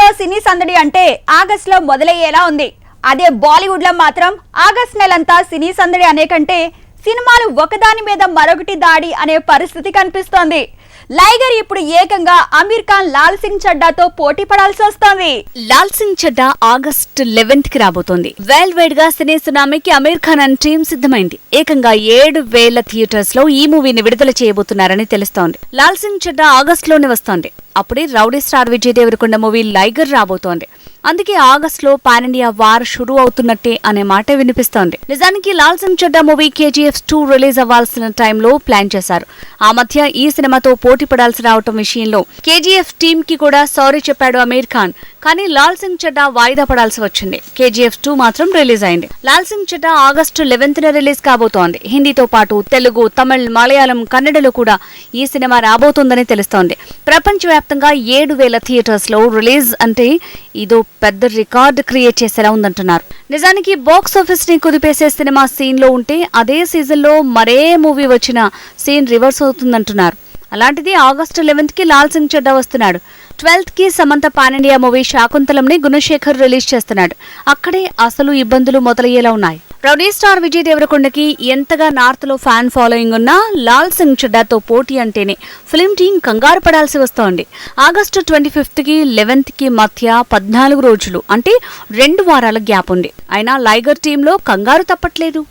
లో సినీ సందడి అంటే ఆగస్ట్ లో మొదలయ్యేలా ఉంది. అదే బాలీవుడ్ లో మాత్రం ఆగస్ట్ నెలంతా సినీ సందడి అనే కంటే సినిమాలు ఒకదాని మీద మరొకటి దాడి అనే పరిస్థితి కనిపిస్తోంది. లైగర్ ఇప్పుడు ఏకంగా అమీర్ ఖాన్ లాల్ సింగ్ చడ్డాతో పోటీ పడాల్సి వస్తోంది. లాల్ సింగ్ చడ్డా ఆగస్ట్ 11th కి రాబోతోంది. వరల్డ్ వైడ్ గా సినీ సునామీకి అమీర్ ఖాన్ అండ్ టీం సిద్ధమైంది. ఏకంగా 7,000 థియేటర్స్ లో ఈ మూవీని విడుదల చేయబోతున్నారని తెలుస్తోంది. లాల్ సింగ్ చడ్డా ఆగస్ట్ లోనే వస్తోంది. అప్పుడే rowdy star Vijay Deverakonda movie Liger రాబోతోంది. అందుకే ఆగస్ట్ లో పాన్ ఇండియా వార్ షురూ అవుతున్నట్టే అనే మాట వినిపిస్తోంది. నిజానికి Lal Singh Chadda movie KGF 2 release అవ్వాల్సిన టైంలో ప్లాన్ చేశారు. ఆ మధ్య ఈ సినిమాతో పోటీ పడాల్సి రావటం విషయంలో KGF టీమ్ కి కూడా సారీ చెప్పాడు అమీర్ ఖాన్. కానీ లాల్ సింగ్ చడ్డా వాయిదా పడాల్సి వచ్చింది. KGF 2 మాత్రం రిలీజ్ అయింది. Lal Singh Chadda August 11th release కాబోతోంది. హిందీతో పాటు తెలుగు, తమిళ్, మలయాళం, కన్నడలో కూడా ఈ సినిమా రాబోతోందని తెలుస్తోంది. ప్రపంచవ్యాప్తంగా 7,000 థియేటర్స్ లో రిలీజ్ అంటే ఇదో పెద్ద రికార్డ్ క్రియేట్ చేసేలా ఉందంటున్నారు. నిజానికి బాక్స్ ఆఫీస్ ని కుదిపేసే సినిమా సీన్ లో ఉంటే అదే సీజన్ లో మరే మూవీ వచ్చిన సీన్ రివర్స్ అవుతుందంటున్నారు. అలాంటిది ఆగస్టు 11th కి లాల్ సింగ్ చడ్డా వస్తున్నాడు. 12th కి సమంత పాన్ ఇండియా మూవీ శాకుంతలంని గుణశేఖర్ రిలీజ్ చేస్తున్నాడు. అక్కడే అసలు ఇబ్బందులు మొదలయ్యేలా ఉన్నాయి. రౌడీ స్టార్ విజయ్ దేవరకొండకి ఎంతగా నార్త్ లో ఫ్యాన్ ఫాలోయింగ్ ఉన్నా లాల్ సింగ్ చడ్డాతో పోటీ అంటేనే ఫిలిం టీం కంగారు పడాల్సి వస్తోంది. ఆగస్టు 25th కి 11th కి మధ్య 14 రోజులు అంటే 2 వారాల గ్యాప్ ఉంది. అయినా లైగర్ టీంలో కంగారు తప్పట్లేదు.